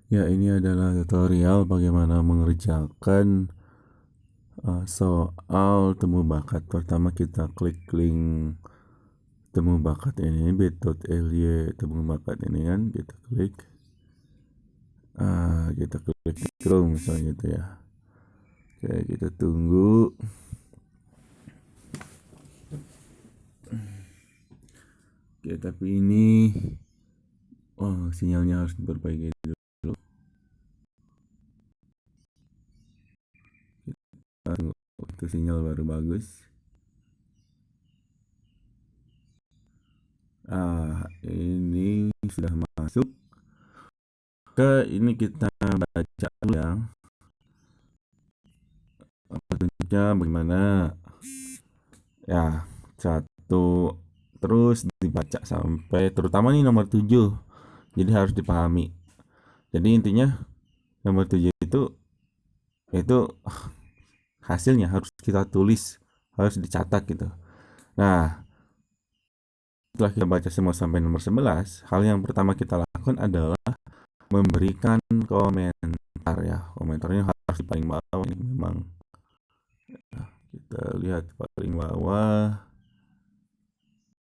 Ya, ini adalah tutorial bagaimana mengerjakan soal temu bakat. Pertama kita klik link temu bakat ini, bit.ly temu bakat ini kan, kita klik Chrome misalnya gitu ya. Oke, kita tunggu. Oke, tapi ini sinyalnya harus diperbaiki dulu. Itu sinyal baru bagus. Ini sudah masuk. Ini kita baca dulu ya. Bentuknya bagaimana? Ya, satu, terus dibaca sampai terutama nih nomor 7. Jadi harus dipahami. Jadi intinya nomor 7 itu hasilnya harus kita tulis, harus dicatat gitu. Nah, setelah kita baca semua sampai nomor 11, hal yang pertama kita lakukan adalah memberikan komentar ya. Komentarnya harus di paling bawah ini memang. Nah, kita lihat paling bawah.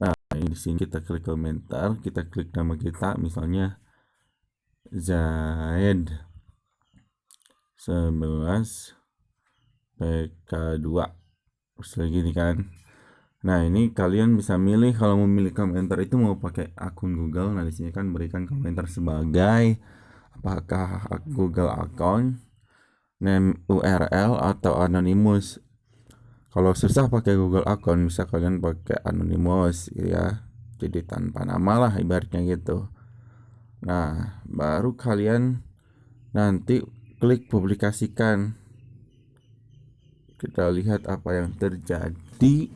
Nah, ini di sini kita klik komentar, kita klik nama kita, misalnya Zaid 11 PK2. Terus lagi nih kan. Nah, ini kalian bisa milih kalau mau milih komentar itu mau pakai akun Google. Nah, di sini kan berikan komentar sebagai apakah Google account, name URL atau anonymous. Kalau susah pakai Google account bisa kalian pakai anonymous gitu ya. Jadi tanpa nama lah ibaratnya gitu. Nah, baru kalian nanti klik publikasikan. Kita lihat apa yang terjadi.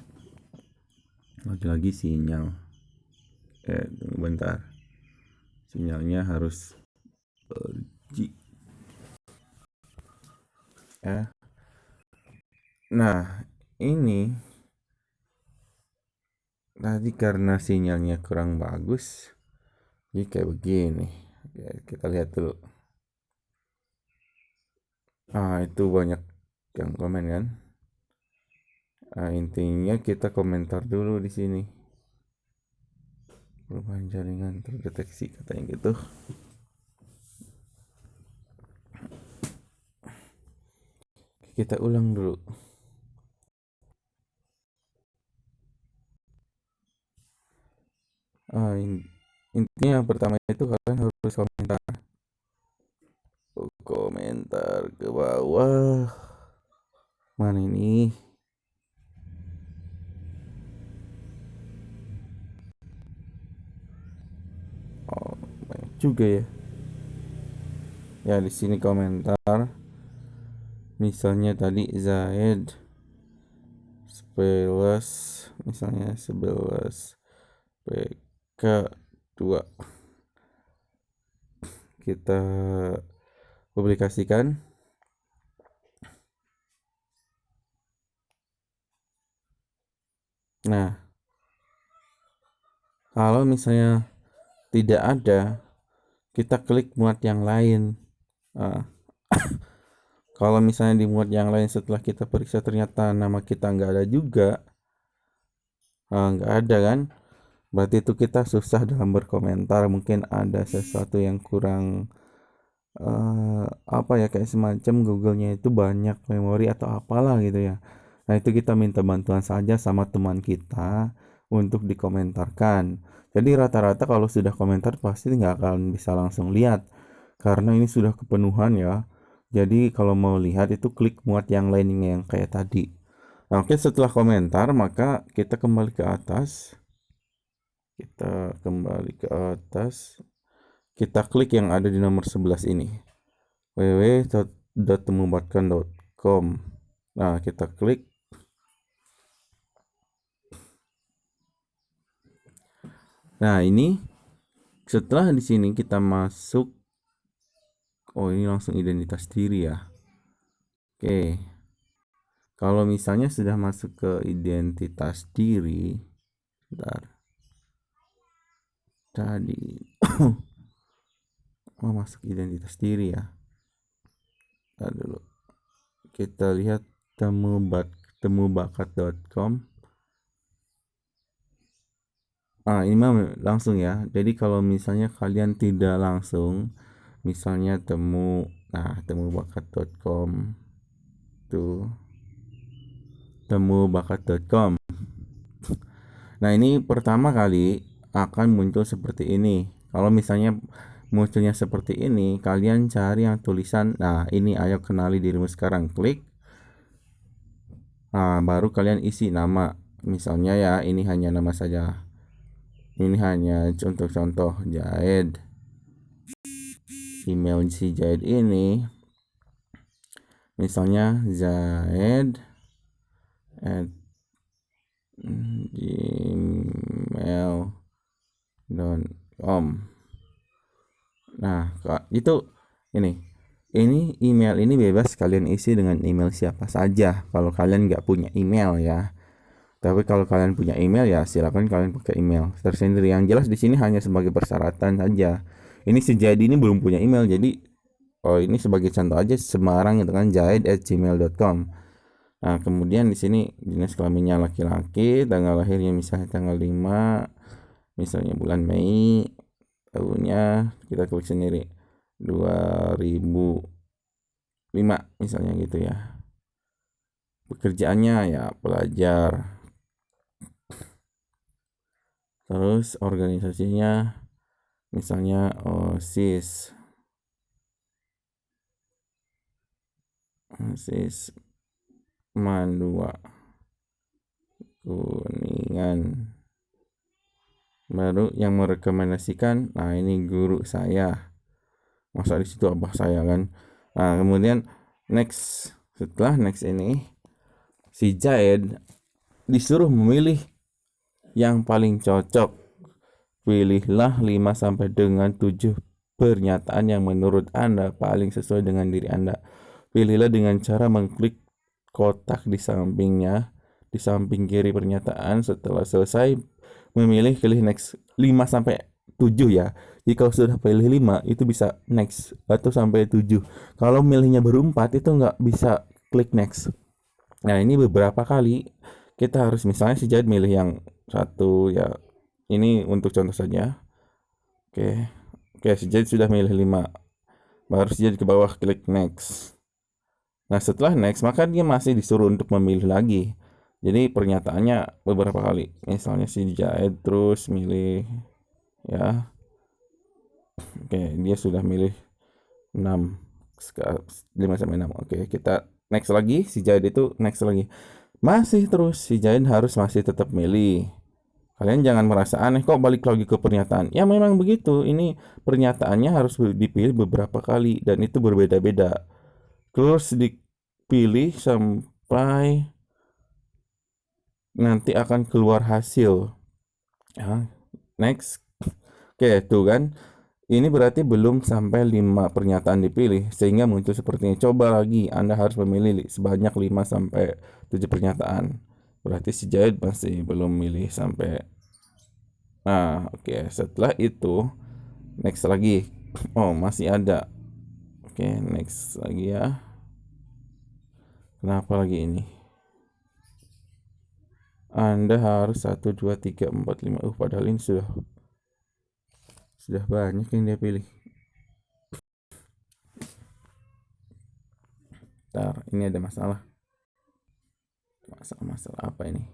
Lagi-lagi sinyal. Tunggu bentar. Sinyalnya harus pergi. Nah, ini tadi karena sinyalnya kurang bagus, jadi kayak begini. Oke, kita lihat dulu. Itu banyak yang komen kan. Intinya kita komentar dulu di sini. Perubahan jaringan terdeteksi katanya gitu. Kita ulang dulu. Intinya yang pertama itu kalian harus komentar ke bawah. Mana ini? Banyak juga ya. Ya, di sini komentar. Misalnya tadi Zaid 11, misalnya 11 PK2. Kita publikasikan. Nah, kalau misalnya tidak ada, kita klik muat yang lain. Kalau misalnya di muat yang lain setelah kita periksa ternyata nama kita nggak ada juga, nggak ada kan, berarti itu kita susah dalam berkomentar. Mungkin ada sesuatu yang kurang kayak semacam Google-nya itu banyak memori atau apalah gitu ya. Nah, itu kita minta bantuan saja sama teman kita untuk dikomentarkan. Jadi rata-rata kalau sudah komentar pasti nggak akan bisa langsung lihat karena ini sudah kepenuhan ya. Jadi kalau mau lihat itu klik muat yang lainnya yang kayak tadi. Nah, oke, setelah komentar maka kita kembali ke atas. Kita klik yang ada di nomor 11 ini, www.temubatkan.com. Nah, kita klik. Nah, ini setelah di sini kita masuk. Ini langsung identitas diri ya. Oke. Kalau misalnya sudah masuk ke identitas diri, bentar. Tadi masuk identitas diri ya. Nah, dulu kita lihat temubakat.com. Ini mah langsung ya. Jadi kalau misalnya kalian tidak langsung, misalnya temubakat.com tuh, temubakat.com. Nah, ini pertama kali akan muncul seperti ini. Kalau misalnya munculnya seperti ini, kalian cari yang tulisan, nah ini ayo kenali dirimu sekarang, klik. Nah, baru kalian isi nama. Misalnya ya, ini hanya nama saja. Ini hanya contoh-contoh Jaed. Email si Jaed ini misalnya zaed@gmail.com. Nah, itu ini email ini bebas kalian isi dengan email siapa saja kalau kalian nggak punya email ya. Tapi kalau kalian punya email ya silakan kalian pakai email tersendiri. Yang jelas di sini hanya sebagai persyaratan saja. Ini si Jaid ini belum punya email, jadi ini sebagai contoh aja Semarang itu kan jaid@gmail.com. Nah, kemudian di sini jenis kelaminnya laki-laki, tanggal lahirnya misalnya tanggal 5, misalnya bulan Mei, tahunnya kita klik sendiri 2005 misalnya gitu ya. Pekerjaannya ya pelajar. Terus organisasinya misalnya OSIS Mandua Kuningan. Baru yang merekomendasikan, nah ini guru saya. Masa di situ abah saya kan. Nah, kemudian next, setelah next ini si Jaed disuruh memilih yang paling cocok. Pilihlah 5 sampai dengan 7 pernyataan yang menurut Anda paling sesuai dengan diri Anda. Pilihlah dengan cara mengklik kotak di sampingnya, di samping kiri pernyataan. Setelah selesai memilih, pilih next 5 sampai 7 ya. Jika sudah pilih 5 itu bisa next atau sampai 7. Kalau milihnya baru 4 itu nggak bisa klik next. Nah, ini beberapa kali kita harus, misalnya si Jad milih yang satu ya. Ini untuk contoh saja. Oke, si Jad sudah milih 5. Baru si Jad ke bawah klik next. Nah, setelah next maka dia masih disuruh untuk memilih lagi. Jadi pernyataannya beberapa kali. Misalnya si Jad terus milih ya. Oke, dia sudah milih 6. 5 sampai 6. Oke, kita next lagi. Si Jad itu next lagi. Masih terus si Jad harus masih tetap milih. Kalian jangan merasa aneh kok balik lagi ke pernyataan. Ya memang begitu. Ini pernyataannya harus dipilih beberapa kali dan itu berbeda-beda. Terus dipilih sampai nanti akan keluar hasil. Ya, next. Oke, tuh kan. Ini berarti belum sampai 5 pernyataan dipilih sehingga muncul seperti ini. Coba lagi, Anda harus memilih sebanyak 5 sampai 7 pernyataan. Berarti si Jaid masih belum milih sampai. Nah, oke. Setelah itu next lagi. Oh, masih ada. Oke, next lagi ya. Kenapa lagi ini? Anda harus 1 2 3 4 5. Padahal ini sudah banyak yang dia pilih. Ntar, ini ada masalah. Masalah apa ini?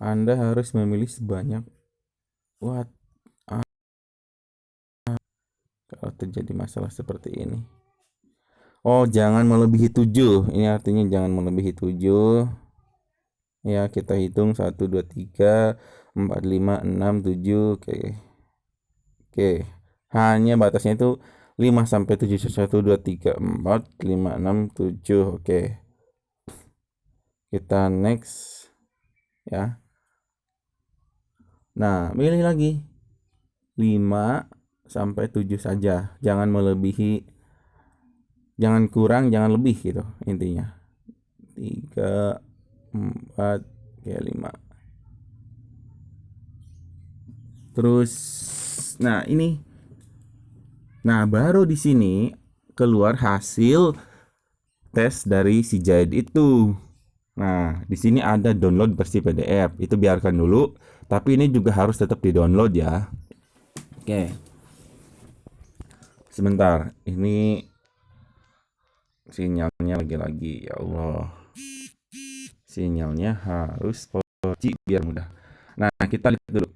Anda harus memilih sebanyak kalau terjadi masalah seperti ini. Oh, jangan melebihi 7. Ini artinya jangan melebihi 7. Ya, kita hitung 1 2 3 4 5 6 7. Oke. Hanya batasnya itu 5 sampai 7. 1 2 3 4 5 6 7. Oke. Kita next ya. Nah, pilih lagi 5 sampai 7 saja. Jangan melebihi, jangan kurang, jangan lebih gitu intinya. 3 4 5. Terus nah, ini Nah, baru di sini keluar hasil tes dari si Jahid itu. Nah, di sini ada download versi PDF. Itu biarkan dulu, tapi ini juga harus tetap di-download ya. Oke. Sebentar. Ini sinyalnya lagi-lagi, ya Allah. Sinyalnya harus 4G biar mudah. Nah, kita lihat dulu.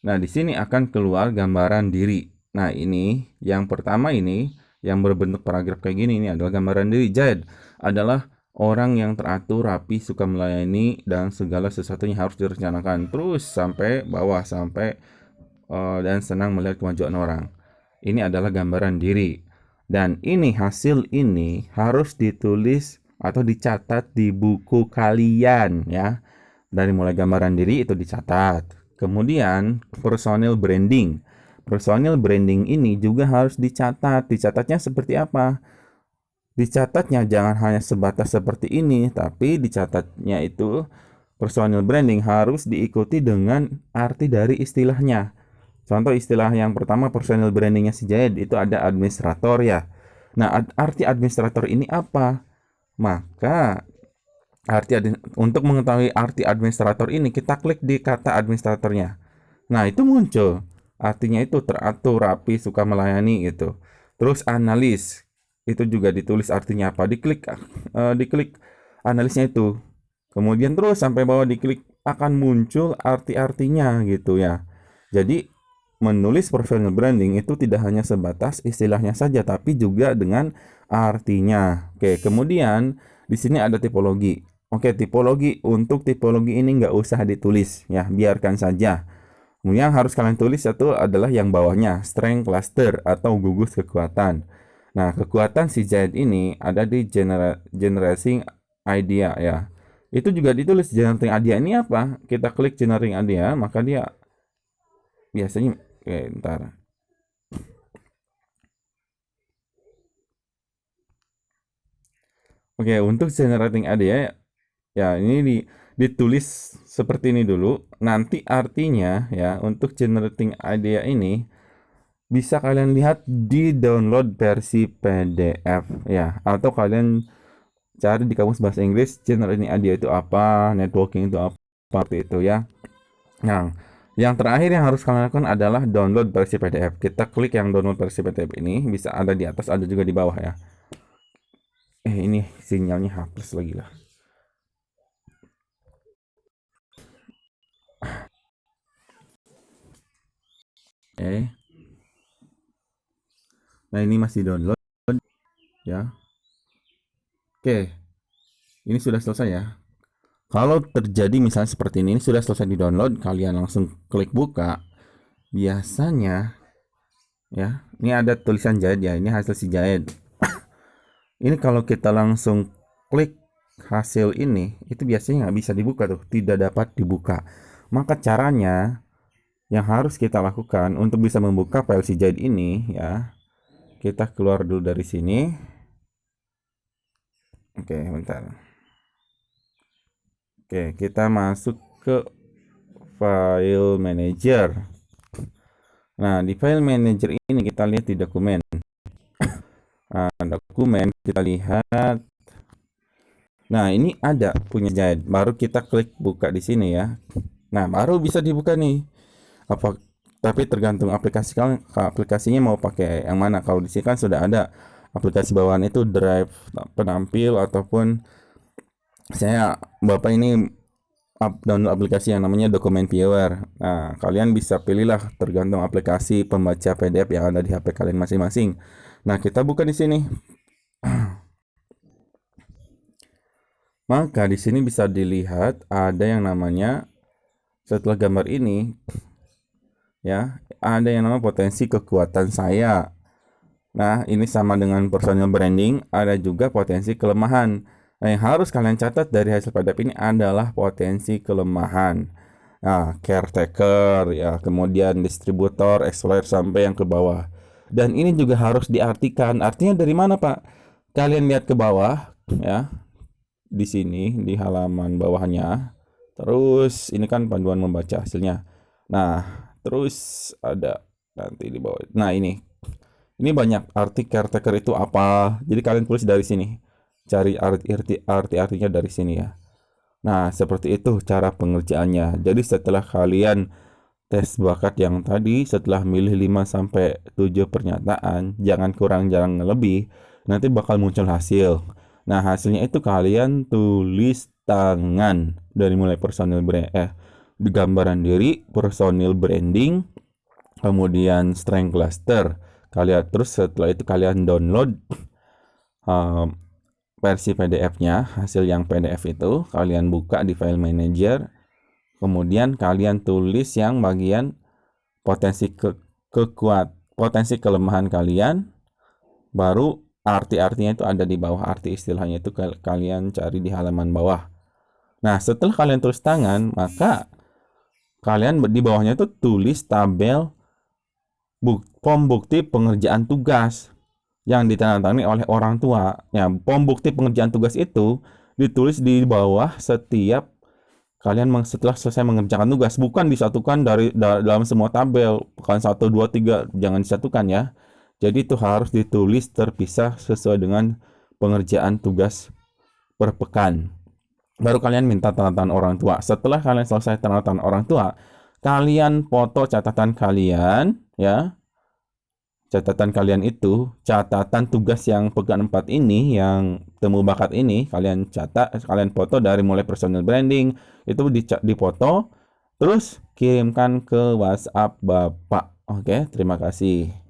Nah, di sini akan keluar gambaran diri. Nah, ini yang pertama ini yang berbentuk paragraf kayak gini, ini adalah gambaran diri. Jahid adalah orang yang teratur, rapi, suka melayani, dan segala sesuatunya harus direncanakan. Terus sampai bawah, sampai dan senang melihat kemajuan orang. Ini adalah gambaran diri. Dan ini hasil ini harus ditulis atau dicatat di buku kalian ya. Dari mulai gambaran diri itu dicatat. Kemudian personal branding. Personal branding ini juga harus dicatat. Dicatatnya seperti apa? Dicatatnya jangan hanya sebatas seperti ini, tapi dicatatnya itu personal branding harus diikuti dengan arti dari istilahnya. Contoh istilah yang pertama personal brandingnya si Jahid itu ada administrator ya. Nah, arti administrator ini apa? Maka untuk mengetahui arti administrator ini kita klik di kata administratornya. Nah, itu muncul. Artinya itu teratur, rapi, suka melayani gitu. Terus analis. Itu juga ditulis artinya apa. Diklik analisnya itu. Kemudian terus sampai bawah diklik akan muncul arti-artinya gitu ya. Jadi menulis personal branding itu tidak hanya sebatas istilahnya saja tapi juga dengan artinya. Oke, kemudian di sini ada tipologi. Oke, untuk tipologi ini nggak usah ditulis ya, biarkan saja. Kemudian yang harus kalian tulis itu adalah yang bawahnya, strength cluster atau gugus kekuatan. Nah, kekuatan si Jahid ini ada di generating idea ya. Itu juga ditulis generating idea ini apa? Kita klik generating idea, maka dia biasanya ntar. Oke, untuk generating idea ya ini ditulis seperti ini dulu. Nanti artinya ya untuk generating idea ini bisa kalian lihat di download versi PDF ya, atau kalian cari di kamus bahasa Inggris generating idea itu apa, networking itu apa, seperti itu ya. Nah, yang terakhir yang harus kalian lakukan adalah download versi PDF. Kita klik yang download versi PDF ini, bisa ada di atas, ada juga di bawah ya. Ini sinyalnya hapus lagi lah. Nah, ini masih download ya. Oke, ini sudah selesai ya. Kalau terjadi misalnya seperti ini sudah selesai di download, kalian langsung klik buka. Biasanya ya, ini ada tulisan Jahid ya, ini hasil si Jahid. Ini kalau kita langsung klik hasil ini, itu biasanya nggak bisa dibuka tuh, tidak dapat dibuka. Maka caranya yang harus kita lakukan untuk bisa membuka file si Jahid ini ya, kita keluar dulu dari sini. Oke, bentar. Oke, kita masuk ke file manager. Nah, di file manager ini kita lihat di dokumen. Nah, dokumen kita lihat. Nah, ini ada punya Jahid. Baru kita klik buka di sini ya. Nah, baru bisa dibuka nih. Tapi tergantung aplikasi kalian, aplikasinya mau pakai yang mana. Kalau di sini kan sudah ada aplikasi bawaan itu Drive penampil ataupun Bapak ini download aplikasi yang namanya Document Viewer. Nah, kalian bisa pilihlah tergantung aplikasi pembaca PDF yang ada di HP kalian masing-masing. Nah, kita buka di sini. Maka di sini bisa dilihat ada yang namanya setelah gambar ini ya, ada yang namanya potensi kekuatan saya. Nah, ini sama dengan personal branding, ada juga potensi kelemahan. Nah, yang harus kalian catat dari hasil PDF ini adalah potensi kelemahan. Nah, caretaker ya, kemudian distributor, explorer sampai yang ke bawah. Dan ini juga harus diartikan. Artinya dari mana, Pak? Kalian lihat ke bawah ya. Di sini di halaman bawahnya. Terus ini kan panduan membaca hasilnya. Nah, terus ada nanti di bawah. Nah, ini Ini banyak arti caretaker itu apa. Jadi kalian tulis dari sini. Cari arti-artinya dari sini ya. Nah, seperti itu cara pengerjaannya. Jadi setelah kalian tes bakat yang tadi, setelah milih 5 sampai 7 pernyataan, jangan kurang, jangan lebih, nanti bakal muncul hasil. Nah, hasilnya itu kalian tulis tangan dari mulai personil di gambaran diri, personil branding, kemudian strength cluster. Kalian terus setelah itu kalian download um, versi PDF-nya, hasil yang PDF itu kalian buka di file manager, kemudian kalian tulis yang bagian potensi potensi kelemahan kalian, baru arti-artinya itu ada di bawah, arti istilahnya itu kalian cari di halaman bawah. Nah, setelah kalian tulis tangan, maka kalian di bawahnya itu tulis tabel pom bukti pengerjaan tugas yang ditandatangani oleh orang tua. Ya, pom bukti pengerjaan tugas itu ditulis di bawah setiap kalian setelah selesai mengerjakan tugas, bukan disatukan dalam semua tabel, bukan 1, 2, 3, jangan disatukan ya. Jadi itu harus ditulis terpisah sesuai dengan pengerjaan tugas per pekan. Baru kalian minta tanda tangan orang tua. Setelah kalian selesai tanda tangan orang tua, kalian foto catatan kalian ya. Catatan kalian itu, catatan tugas yang pekan 4 ini, yang temu bakat ini, kalian catat, kalian foto dari mulai personal branding, itu dipoto, terus kirimkan ke WhatsApp Bapak. Oke, terima kasih.